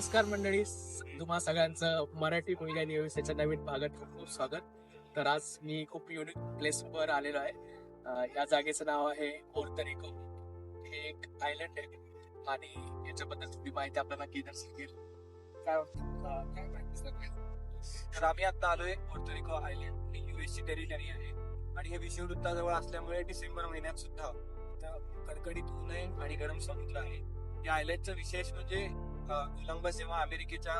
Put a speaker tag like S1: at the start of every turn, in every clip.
S1: नमस्कार मंडळी, तुम्हा सगळ्यांचं मराठी मुलगा न्यूजच्या नवीन भागात खूप खूप स्वागत. तर आज मी खूप युनिक प्लेसवर आलेलो आहे. या जागेचं नाव आहे पोर्तरिको. हे एक आयलंड आहे आणि याच्याबद्दल थोडी माहिती आपल्याला केदार सांगेल. काय माहिती सांगेल?
S2: तर आम्ही आता आलोय पोर्तरिको आयलंड. ही युएसची टेरिटरी आहे आणि हे विषुववृत्ताजवळ असल्यामुळे डिसेंबर महिन्यात सुद्धा इथं कडकडीत ऊन आहे आणि गरम समुद्र आहे. या आयलंडचं विशेष म्हणजे कोलंबस जेव्हा अमेरिकेच्या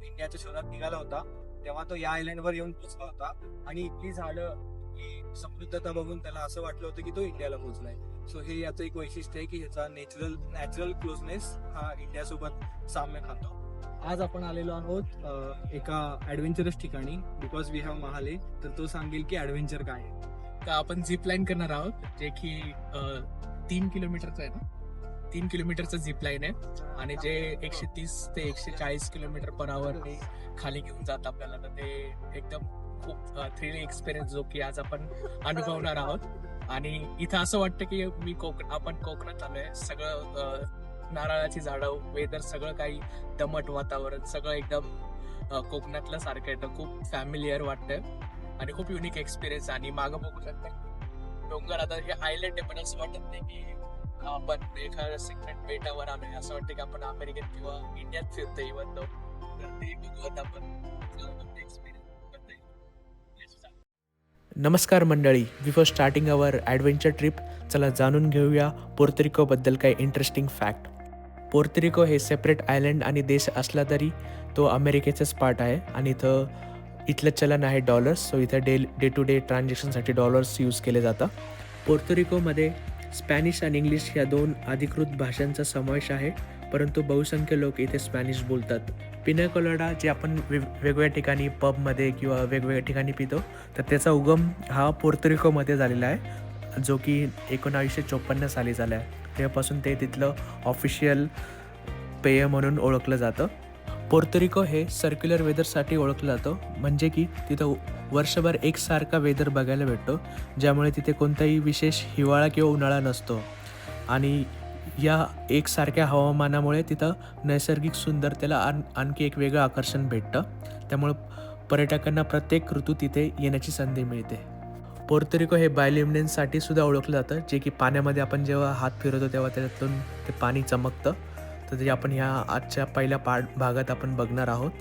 S2: इंडियाच्या शोधात निघाला होता तेव्हा तो या आयलंडवर येऊन पोहोचला होता आणि इथली झाडं, ही समृद्धता बघून त्याला असं वाटलं होतं की तो इंडियाला पोहोचलाय. सो हे याचं एक वैशिष्ट्य आहे की ह्याचा नॅचरल क्लोजनेस हा इंडियासोबत साम्य खातो. आज आपण आलेलो आहोत एका ऍडव्हेंचरस ठिकाणी, बिकॉज वी हॅव महाले. तर तो सांगेल की ऍडव्हेंचर काय आहे.
S1: तर आपण झिप लाईन करणार आहोत, जे की 3 किलोमीटरचं आहे ना, 3 किलोमीटरचं झिप लाईन आहे आणि जे 130 ते 140 किलोमीटर पर आवर खाली घेऊन जात आपल्याला. तर ते एकदम खूप थ्रिलिंग एक्सपिरियन्स जो की आज आपण अनुभवणार आहोत. आणि इथं असं वाटतं की आपण कोकणात आलोय. सगळं नारळाची झाडं, वेदर, सगळं काही दमट वातावरण, सगळं एकदम कोकणातलं सारखं आहे. तर खूप फॅमिलियर वाटतंय आणि खूप युनिक एक्सपिरियन्स. आणि मागं बघू शकता डोंगर. आता हे आयलंड आहे पण असं वाटत नाही की आपण एखाद्या सेगमेंट बेटावर आलोय. असं वाटतं की आपण अमेरिकेत किंवा इंडियात फिरतोय इव्हन तो. तर ते बघू आता आपण एक्सपिरियन्स.
S3: नमस्कार मंडळी, before starting our adventure trip, चला जाणून घेऊया पोर्तरिकोबद्दल काही इंटरेस्टिंग फॅक्ट. पोर्तरिको हे सेपरेट आयलंड आणि देश असला तरी तो अमेरिकेचाच पार्ट आहे आणि इथलं चलन आहे डॉलर्स. सो इथं डे टू डे ट्रान्झॅक्शनसाठी डॉलर्स यूज केले जातं. पोर्तरिकोमध्ये स्पॅनिश आणि इंग्लिश ह्या 2 अधिकृत भाषांचा समावेश आहे, परंतु बहुसंख्य लोक इथे स्पॅनिश बोलतात. पिना कोलाडा जे आपण वेगवेगळ्या ठिकाणी पबमध्ये किंवा वेगवेगळ्या ठिकाणी पितो, तर त्याचा उगम हा पोर्तरिकोमध्ये झालेला आहे, जो की 1954 साली झाला आहे. तेव्हापासून ते तिथलं ऑफिशियल पेय म्हणून ओळखलं जातं. पोर्तरिको हे सर्क्युलर वेदरसाठी ओळखलं जातं, म्हणजे की तिथं वर्षभर एकसारखा वेदर बघायला भेटतो, ज्यामुळे तिथे कोणताही विशेष हिवाळा किंवा उन्हाळा नसतो. आणि या एकसारख्या हवामानामुळे तिथं नैसर्गिक सुंदरतेला आणखी एक वेगळं आकर्षण भेटतं. त्यामुळं पर्यटकांना प्रत्येक ऋतूत तिथे येण्याची संधी मिळते. पोर्तरिको हे बायोल्युमिनेन्ससाठी सुद्धा ओळखलं जातं, जे की पाण्यामध्ये आपण जेव्हा हात फिरवतो तेव्हा त्याच्यातून ते पाणी चमकतं. तर ते आपण ह्या आजच्या पहिल्या भागात आपण बघणार आहोत.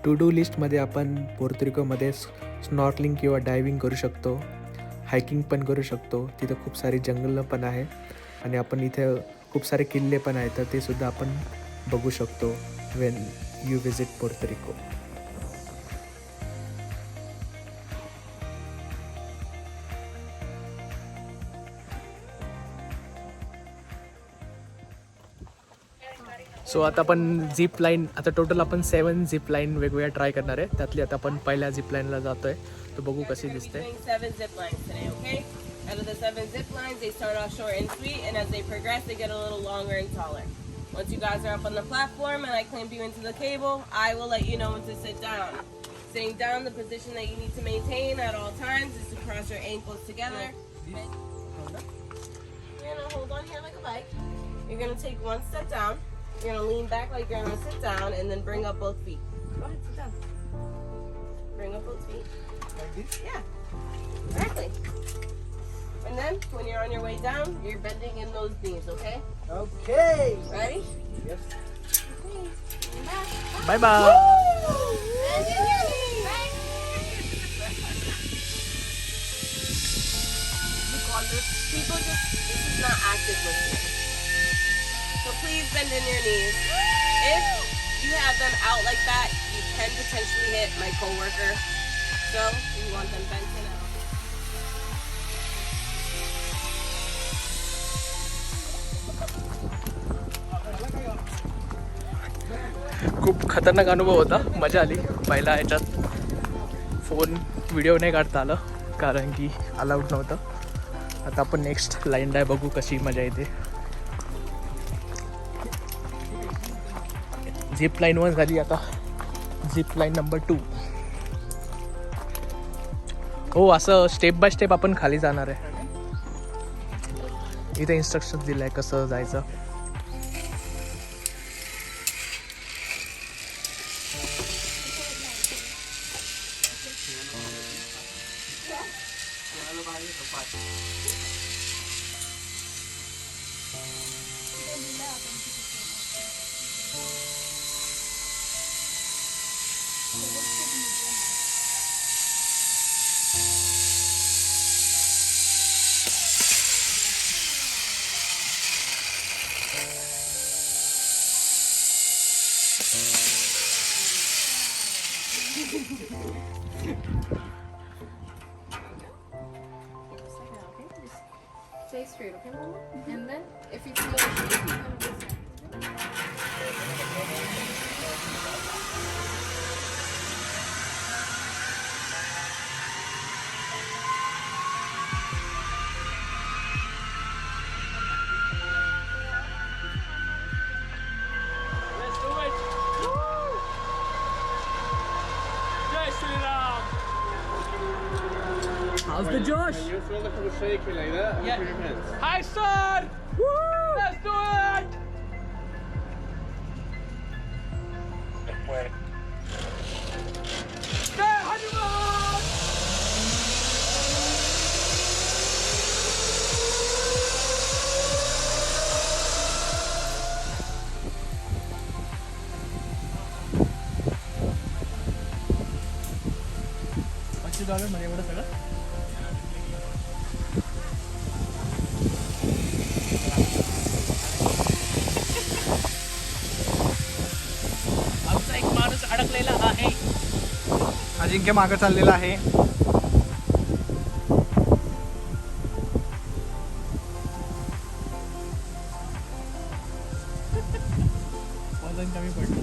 S3: टू डू लिस्टमध्ये आपण पोर्तरिकोमध्ये स्नॉर्कलिंग किंवा डायव्हिंग करू शकतो, हायकिंग पण करू शकतो. तिथं खूप सारी जंगलं पण आहे आणि आपण इथे खूप सारे किल्ले पण आहेत, तर ते सुद्धा आपण बघू शकतो वेन यू विजिट पोर्तरिको.
S1: सो आता आपण झिप लाईन, आता टोटल आपण 7 झिप लाईन वेगवेगळ्या ट्राय करणार आहे. त्यातली आता आपण पहिल्या झिप लाईनला जातोय, तर बघू कशी दिसते.
S4: 7 zip lines today, okay? Out of the 7 zip lines, they start off short and sweet, and as they progress, they get a little longer and taller. Once you guys are up on the platform and I clamp you into the cable, I will let you know when to sit down. Sitting down, the position that you need to maintain at all times is to cross your ankles together. You're gonna hold on here like a bike. You're gonna take one step down. You're gonna lean back like you're gonna sit down, and then bring up both feet. Go ahead, sit down. Bring up both feet.
S2: Like this?
S4: Yeah, exactly. And then, when you're on your way down, you're bending in those knees, okay?
S2: Okay.
S4: Ready?
S2: Yes.
S4: Okay. Lean back.
S1: Bye bye.
S4: And in your knees. People just, this is not active listening. So please bend in your knees. If you have them out like that, you can potentially hit my coworker. So you want them bent in out.
S1: खूप खतरनाक अनुभव होता, मजा आली. पहिला ह्याच्यात phone video नाही काढता आलं कारण की अलाउड नव्हतं. आता आपण नेक्स्ट लाईन आहे, बघू कशी मजा येते. झिप लाईन 1 झाली, आता झिप लाईन नंबर 2. हो, असं स्टेप बाय स्टेप आपण खाली जाणार आहे. इथे इन्स्ट्रक्शन दिलं आहे कसं जायचं.
S5: Stay straight, okay, Mama? And then, if you feel like you can just...
S1: How's the Josh?
S6: You feel like I'm shaking like that?
S1: Yeah.
S6: Put your hands.
S1: Hi, son! Woo! Let's do it! Hey, Hanuman! $50 मध्ये एवढं सगळं आमचा एक माणूस अडकलेला आहे.
S2: अजिंक्य मागं चाललेला आहे.
S1: वजन कमी पडलं.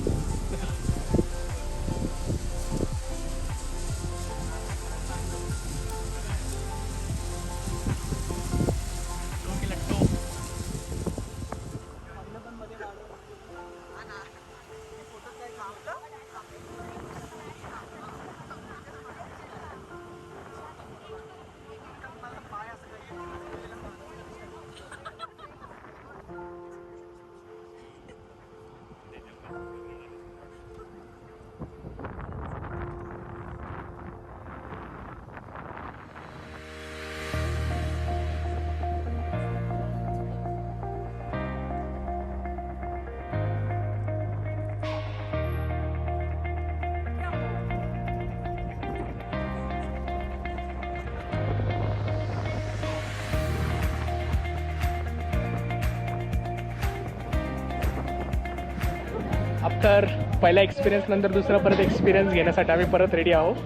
S1: आफ्टर पहिला एक्सपिरियन्स नंतर दुसरा परत एक्सपिरियन्स घेण्यासाठी आम्ही परत रेडी आहोत.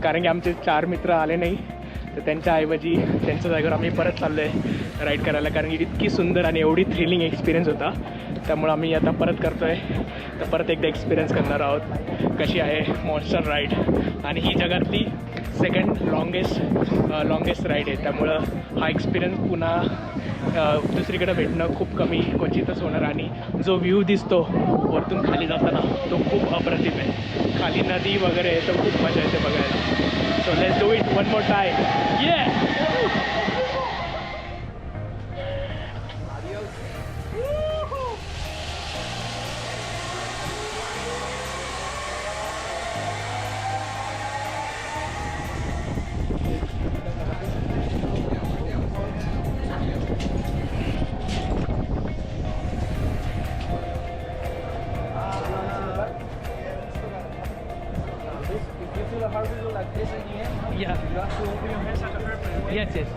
S1: कारण की आमचे 4 मित्र आले नाही, तर त्यांच्याऐवजी त्यांच्या जागेवर आम्ही परत चाललो आहे राईड करायला. कारण की इतकी सुंदर आणि एवढी थ्रिलिंग एक्सपिरियन्स होता, त्यामुळे आम्ही आता परत करतो आहे. तर परत एकदा एक्सपिरियन्स करणार आहोत कशी आहे मॉन्स्टर राईड. आणि ही जगातली सेकंड लॉंगेस्ट राईड आहे, त्यामुळं हा एक्सपिरियन्स पुन्हा दुसरीकडे भेटणं खूप कमी क्वचितच होणार. आणि जो व्ह्यू दिसतो वरतून खाली जाताना तो खूप अप्रतिम आहे. खाली नदी वगैरे आहे, तर खूप मजा येते बघायला. So let's do it one more time. Yeah. You have to open your hands like a airplane. Yes, yes.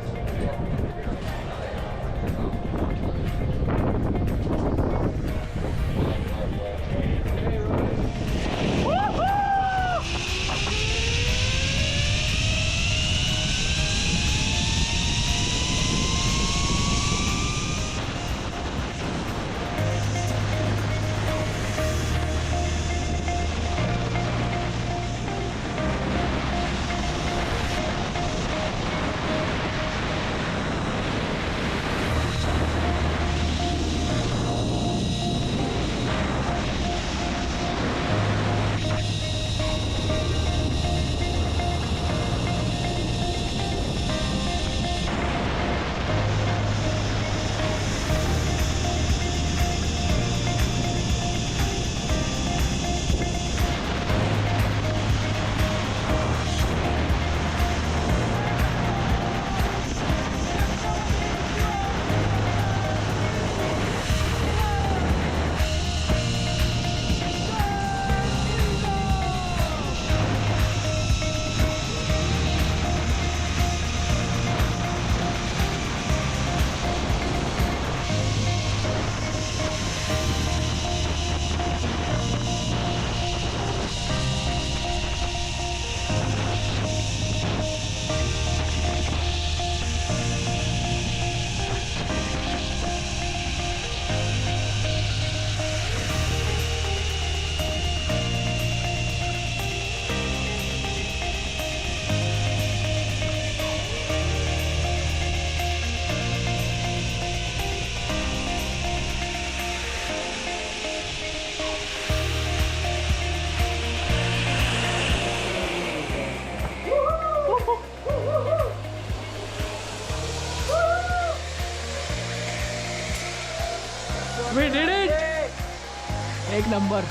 S3: एक नंबर.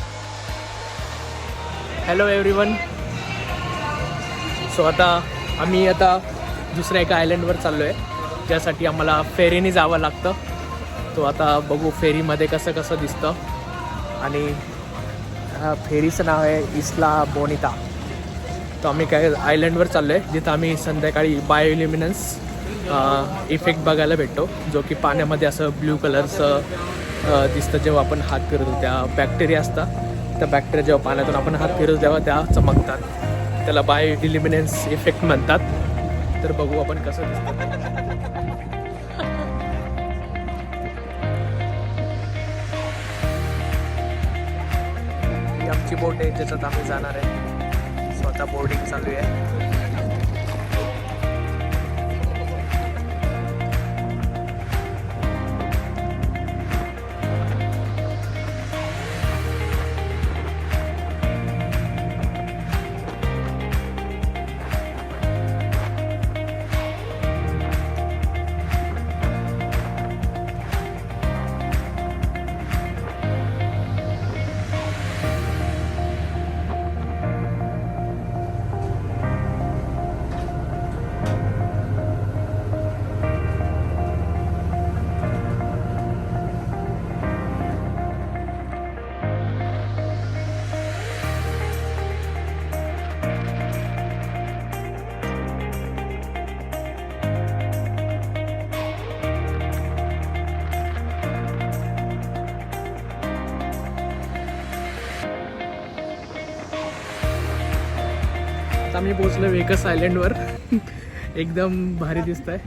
S3: Hello everyone. सो आता आम्ही दुसऱ्या एका आयलंडवर चाललो आहे, ज्यासाठी आम्हाला फेरीने जावं लागतं. तो आता बघू फेरीमध्ये कसं कसं दिसतं. आणि फेरीचं नाव आहे इस्ला बोनिता. तर आम्ही काय आयलंडवर चाललो आहे, जिथं आम्ही संध्याकाळी बायोल्युमिनन्स इफेक्ट बघायला भेटतो, जो की पाण्यामध्ये असं ब्ल्यू कलरचं दिसतं. जेव्हा आपण हात फिरवतो त्या बॅक्टेरिया असतात, त्या बॅक्टेरिया जेव्हा पाण्यातून आपण हात फिरवतो तेव्हा त्या चमकतात. त्याला बायोल्युमिनन्स इफेक्ट म्हणतात. तर बघू आपण कसं दिसतं. ही आमची बोट आहे, ज्याच्यात आम्ही जाणार आहे. स्वतः बोर्डिंग चालू आहे. आता आम्ही पोचलो वेकस आयलंडवर. एकदम भारी दिसत आहे.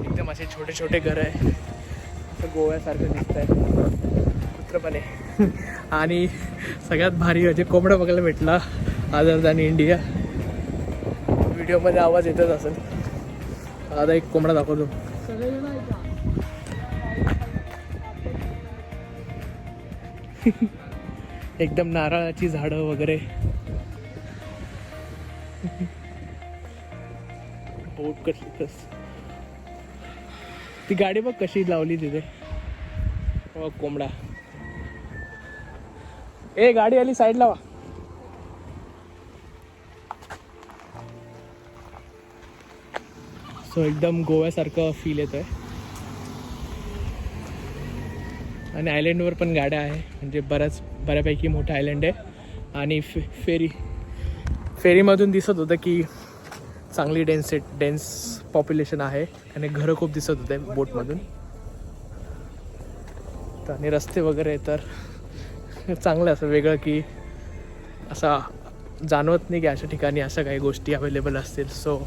S3: एकदम असे छोटे छोटे घर आहे, गोव्यासारखं दिसत आहे. कुत्र पण आहे. आणि सगळ्यात भारी म्हणजे कोंबडा बघायला भेटला अदर दॅन इंडिया. व्हिडिओमध्ये आवाज येतच असेल. आता एक कोंबडा दाखवतो. एकदम नारळाची झाडं वगैरे. बोट कशी ती गाडी बघ कशी लावली तिथे. कोंबडा. ए गाडी आली, साईड लावा. सो एकदम गोव्यासारखं फील येतोय. आणि आयलंडवर पण गाड्या आहे, म्हणजे बऱ्यापैकी मोठा आयलंड आहे. आणि फेरीमधून दिसत होतं की चांगली डेन्स पॉप्युलेशन आहे. आणि घरं खूप दिसत होते बोटमधून. आणि रस्ते वगैरे तर चांगलं असं वेगळं, की असा जाणवत नाही की अशा ठिकाणी अशा काही गोष्टी अवेलेबल असतील. सो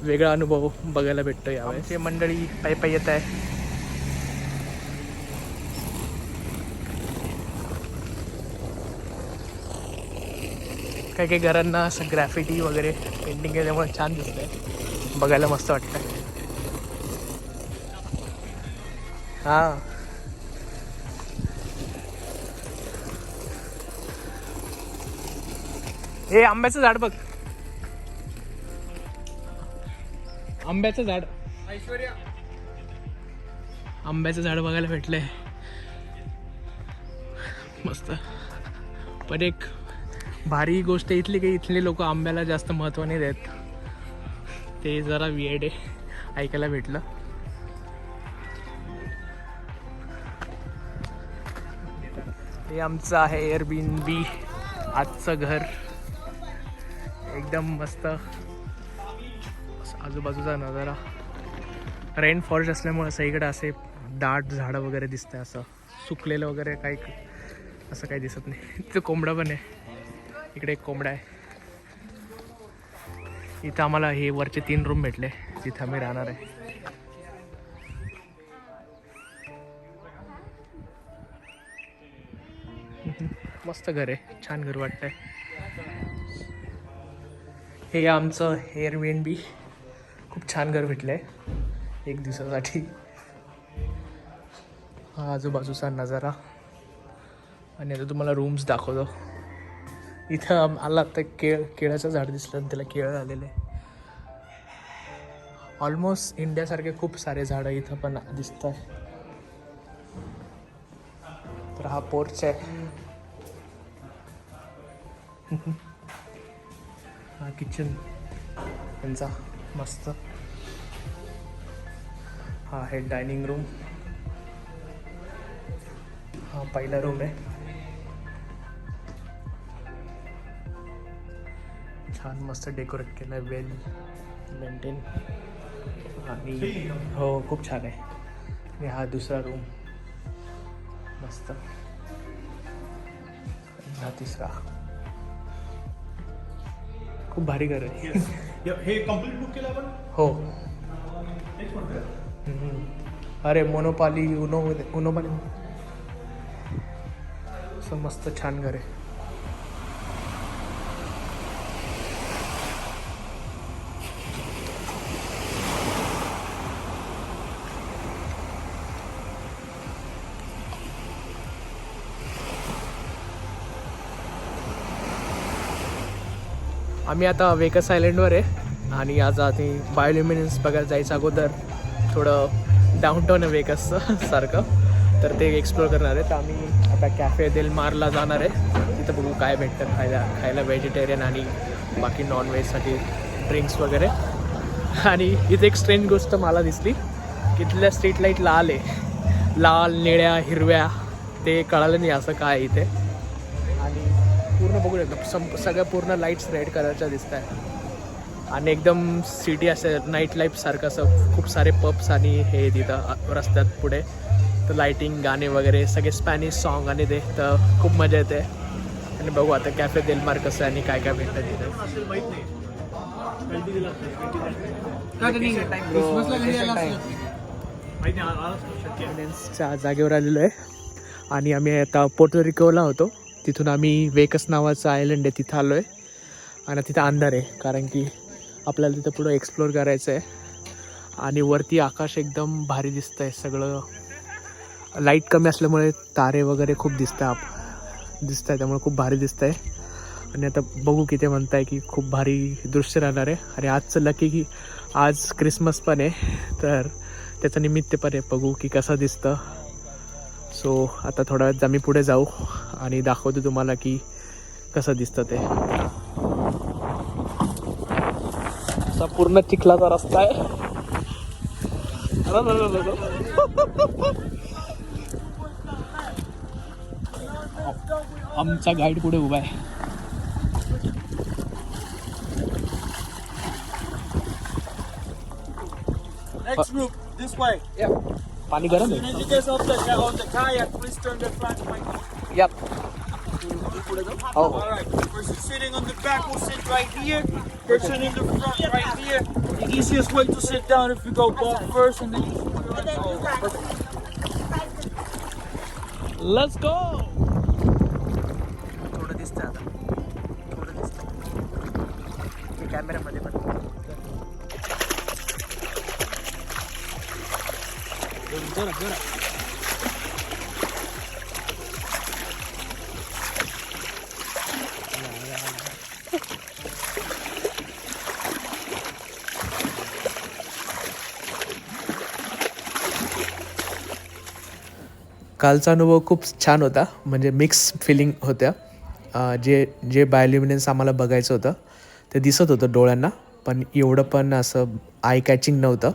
S3: वेगळा अनुभव बघायला भेटतो यावेळेस. आमची मंडळी पायी येत आहे. काही काही घरांना असं ग्रॅफिटी वगैरे पेंटिंग केल्यामुळे छान दिसतंय, बघायला मस्त वाटतंय. हां हे आंब्याचं झाड बघ. आंब्याचं झाड,
S2: ऐश्वर्या
S3: आंब्याचं झाड बघायला भेटलंय. मस्त. पण एक भारी गोष्ट इथली की इथले लोक आंब्याला जास्त महत्त्व नाही देत. ते जरा वियर्ड आहे, ऐकायला भेटलं. हे आमचं आहे एअरबीएनबी आजचं घर. एकदम मस्त आजूबाजूचा नजारा. रेन फॉरेस्ट असल्यामुळे सगळीकडे असे दाट झाडं वगैरे दिसतंय. असं सुकलेलं वगैरे काही असं काही दिसत नाही. इथं कोंबडा पण आहे. इकडे एक कोंबडा आहे. इथं आम्हाला हे वरचे 3 रूम भेटले जिथं आम्ही राहणार आहे. मस्त घर आहे, छान घर वाटतंय. हे आमचं एअरबीएनबी. खूप छान घर भेटलंय 1 दिवसासाठी. हा आजूबाजूचा नजारा. आणि आता तुम्हाला रूम्स दाखवतो. इथं आला तर केळाचं झाड दिसलं आणि त्याला केळं आलेलं आहे. ऑलमोस्ट इंडियासारखे खूप सारे झाडं इथं पण दिसत आहे. तर हा पोर्च आहे. हा किचन यांचा मस्त. हा आहे डायनिंग रूम. हा पहिला रूम आहे. छान मस्त डेकोरेट केलं आहे, वेल मेंटेन. आणि हो खूप छान आहे. आणि हा दुसरा रूम मस्त. हा तिसरा. खूप भारी घर आहे.
S6: हे कम्प्लीट बुक केलं आपण.
S3: हो. अरे मोनोपाली उनोपाली असं मस्त छान घर आहे. आम्ही आता वेकस आयलंडवर आहे आणि आज आधी बायोल्युमिनेन्स बघायला जायचं अगोदर थोडं डाऊनटाऊन आहे वेकसचं सारखं, तर ते एक्सप्लोअर करणार आहे. तर आम्ही आता कॅफे देल मारला जाणार आहे. तिथं बघू काय भेटतं खायला व्हेजिटेरियन आणि बाकी नॉनव्हेजसाठी ड्रिंक्स वगैरे. आणि इथे एक स्ट्रेंज गोष्ट मला दिसली की तिथल्या स्ट्रीट लाईट लाल आहे, लाल निळ्या हिरव्या, ते कळालं नाही असं काय इथे. आणि पूर्ण बघू शकतो सगळ्या पूर्ण लाईट्स रेड कलरच्या दिसत आहे. आणि एकदम सिटी असं नाईट लाईफ सारखं असं खूप सारे पब्स आणि हे तिथं रस्त्यात पुढे. तर लाईटिंग गाणे वगैरे सगळे स्पॅनिश सॉन्ग आणि ते, तर खूप मजा येते. आणि बघू आता कॅफे देल मार कसं आणि काय काय भेटतं तिथे. जागेवर आलेलो आहे आणि आम्ही आता पोर्टोरिकोला होतो. तिथून आम्ही वेकस नावाचं आयलंड आहे तिथं आलो आहे. आणि तिथं अंधार आहे कारण की आपल्याला तिथं पुढं एक्सप्लोअर करायचं आहे. आणि वरती आकाश एकदम भारी दिसतं आहे. सगळं लाईट कमी असल्यामुळे तारे वगैरे खूप दिसत आहे, त्यामुळे खूप भारी दिसतं आहे. आणि आता बघू की ते म्हणत आहे की खूप भारी दृश्य राहणार आहे. आणि आजचं लकी की आज क्रिसमस पण आहे, तर त्याचं निमित्त पण आहे. बघू की कसं दिसतं. सो आता थोड्या वेळात आम्ही पुढे जाऊ आणि दाखवतो तुम्हाला की कसं दिसतं ते. असा पूर्ण चिखलाचा रस्ता आहे. आमचा गाईड पुढे उभा आहे.
S2: Next group, this way.
S3: पाणी गरम
S2: As soon
S3: आहे.
S2: as you get off the kayak, please turn the flashlight.
S3: Yep. Oh.
S2: All right. Person sitting on the back will sit right here. Person in the front right here. The easiest way to sit down if you go ball first and then you
S3: Let's go. थोडं दिसतं आता. थोडं दिसतं कॅमेऱ्यामध्ये पण. कालचा अनुभव खूप छान होता. म्हणजे मिक्स फिलिंग होत्या. जे बायोल्युमिनेन्स आम्हाला बघायचं होतं ते दिसत होतं डोळ्यांना, पण एवढं पण असं आय कॅचिंग नव्हतं.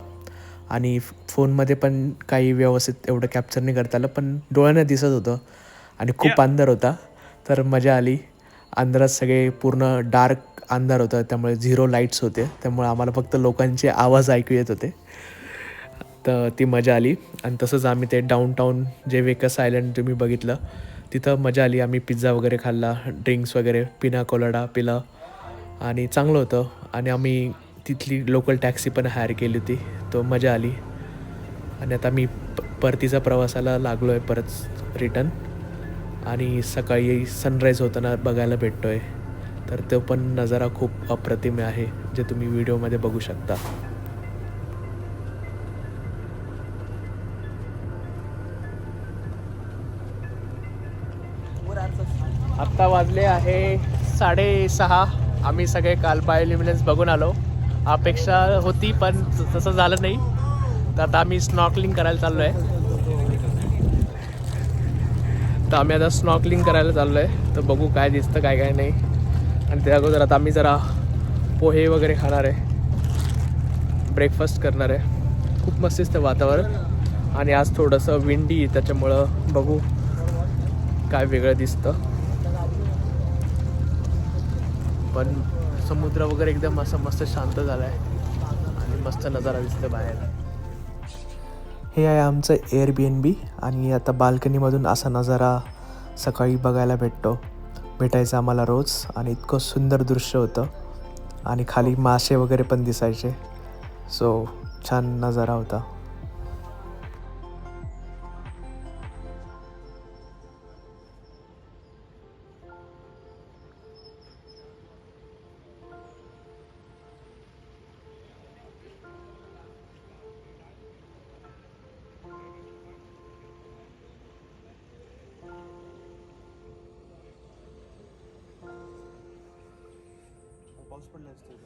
S3: आणि फोनमध्ये पण काही व्यवस्थित एवढं कॅप्चर नाही करता आलं, पण डोळ्यांना दिसत होतं. आणि खूप अंधार होता, तर मजा आली. अंधारात सगळे पूर्ण डार्क अंधार होता, त्यामुळे 0 लाईट्स होते, त्यामुळे आम्हाला फक्त लोकांचे आवाज ऐकू येत होते. तर ती मजा आली. आणि तसंच आम्ही ते डाऊनटाऊन जे वेकस आयलंड तुम्ही बघितलं तिथं मजा आली. आम्ही पिझ्झा वगैरे खाल्ला, ड्रिंक्स वगैरे, पिना कोलाडा पिला आणि चांगलं होतं. आणि आम्ही तिथली लोकल टॅक्सी पण हायर केली होती, तो मजा आली. आणि आता मी परतीचा प्रवासाला लागलो आहे परत रिटर्न. आणि सकाळी सनराईज होताना बघायला भेटतो आहे, तर तो पण नजारा खूप अप्रतिम आहे, जे तुम्ही व्हिडिओमध्ये बघू शकता. आत्ता वाजले आहे 6:30. आम्ही सगळे काल बायोल्युमिनेन्स बघून आलो. अपेक्षा होती पण तसं झालं नाही, तर आता आम्ही स्नॉर्कलिंग करायला चाललो आहे. तर आम्ही आता स्नॉकलिंग करायला चाललो आहे, तर बघू काय दिसतं काय काय नाही. आणि त्या अगोदर आता आम्ही जरा पोहे वगैरे खाणार आहे, ब्रेकफास्ट करणार आहे. खूप मस्त दिसतं वातावरण आणि आज थोडंसं विंडी त्याच्यामुळं बघू काय वेगळं दिसतं. पण समुद्र वगैरे एकदम असं मस्त शांत झाला आहे आणि मस्त नजारा दिसतो बाहेर. हे आहे आमचं एअरबीएनबी आणि आता बाल्कनीमधून असा नजारा सकाळी बघायला भेटायचं आम्हाला रोज. आणि इतकं सुंदर दृश्य होतं आणि खाली मासे वगैरे पण दिसायचे. सो छान नजारा होता.
S6: पाऊस पडला असतो.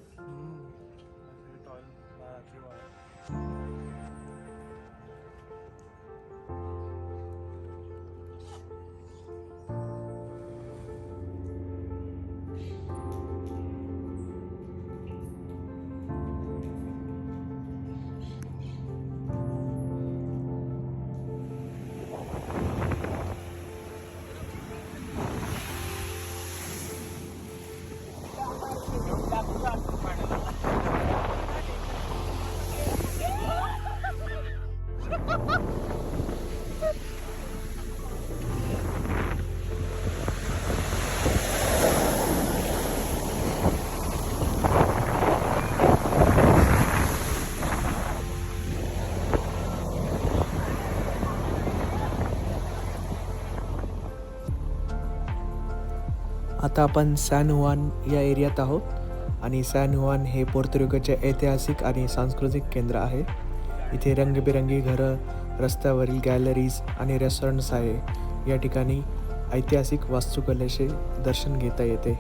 S3: आता आपण सॅन हुआन या एरियात आहोत आणि सॅन हुआन हे पोर्तुरिकोचे ऐतिहासिक आणि सांस्कृतिक केंद्र आहे. इथे रंगबिरंगी घरं, रस्त्यावरील गॅलरीज आणि रेस्टॉरंट्स आहे. या ठिकाणी ऐतिहासिक वास्तुकलेचे दर्शन घेता येते.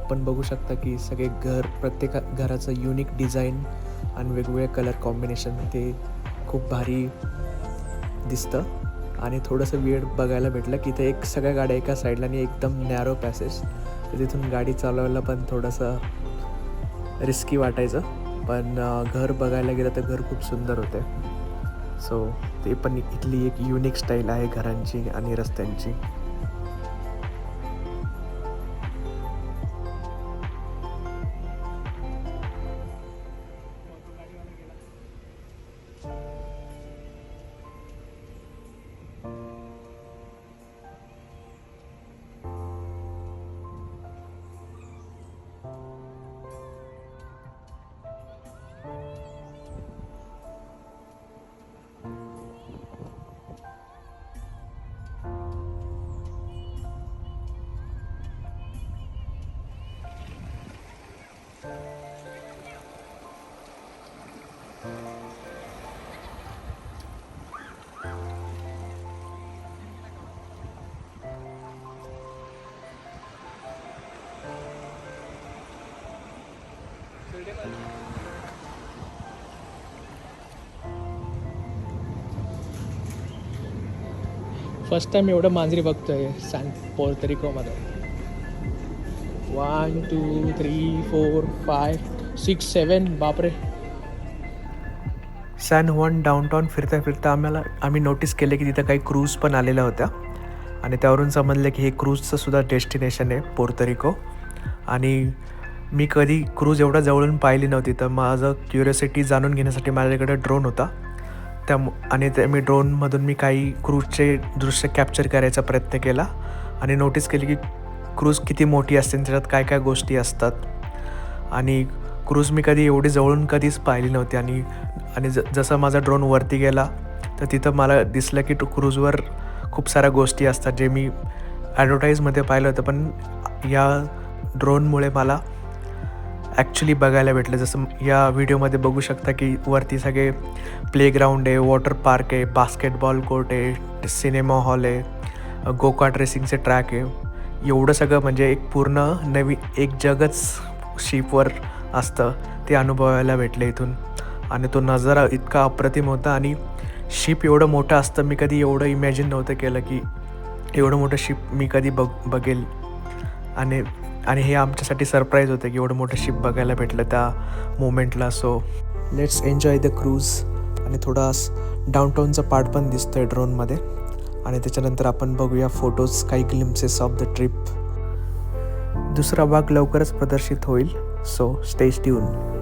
S3: आपण बघू शकता की सगळे प्रत्येक घराचं युनिक डिझाईन आणि वेगवेगळे कलर कॉम्बिनेशन ते खूप भारी दिसतं. आणि थोडंसं वेळ बघायला भेटलं की इथे सगळ्या गाड्या एका साईडला आणि एकदम नॅरो पॅसेज, तर तिथून गाडी चालवायला पण थोडंसं रिस्की वाटायचं. पण घर बघायला गेलं तर घर खूप सुंदर होते. सो ते पण इथली एक युनिक स्टाईल आहे घरांची आणि रस्त्यांची.
S1: फर्स्ट टाइम एवढं मांजरी बघतोय सॅन पोर्तरिकोमध्ये. 1 2 3 4 5 6 7 बापरे.
S3: सॅन हुआन डाऊनटाऊन फिरता आम्ही नोटीस केले की तिथं काही क्रूज पण आलेल्या होत्या आणि त्यावरून समजलं की हे क्रूजचं सुद्धा डेस्टिनेशन आहे पोर्तरिको. आणि मी कधी क्रूज एवढा जवळून पाहिली नव्हती, तर माझं क्युरियोसिटी जाणून घेण्यासाठी माझ्याकडे ड्रोन होता. आणि मी ड्रोनमधून मी काही क्रूजचे दृश्य कॅप्चर करायचा प्रयत्न केला आणि नोटीस केली की क्रूज किती मोठी असते, त्याच्यात काय काय गोष्टी असतात. आणि क्रूज मी कधी एवढी जवळून कधीच पाहिली नव्हती. आणि जसं माझा ड्रोन वरती गेला तर तिथं मला दिसलं की क्रूजवर खूप साऱ्या गोष्टी असतात जे मी ॲडव्हर्टाईजमध्ये पाहिलं होतं, पण या ड्रोनमुळे मला ॲक्च्युली बघायला भेटलं. जसं या व्हिडिओमध्ये बघू शकता की वरती सगळे प्लेग्राऊंड आहे, वॉटर पार्क आहे, बास्केटबॉल कोर्ट आहे, सिनेमा हॉल आहे, गोकार्ट रेसिंगचे ट्रॅक आहे. एवढं सगळं म्हणजे एक पूर्ण नवीन एक जगच शिपवर असतं ते अनुभवायला भेटलं इथून. आणि तो नजारा इतका अप्रतिम होता आणि शिप एवढं मोठं असतं मी कधी एवढं इमॅजिन नव्हतं केलं की एवढं मोठं शिप मी कधी बघेल आणि आणि हे आमच्यासाठी सरप्राईज होतं की एवढं मोठं शिप बघायला भेटलं त्या मोमेंटला. So let's enjoy the cruise. आणि थोडा डाऊनटाऊनचा पार्ट पण दिसतोय ड्रोनमध्ये. आणि त्याच्यानंतर आपण बघूया फोटोज, काही ग्लिम्सेस ऑफ द ट्रिप. दुसरा भाग लवकरच प्रदर्शित होईल. So stay tune.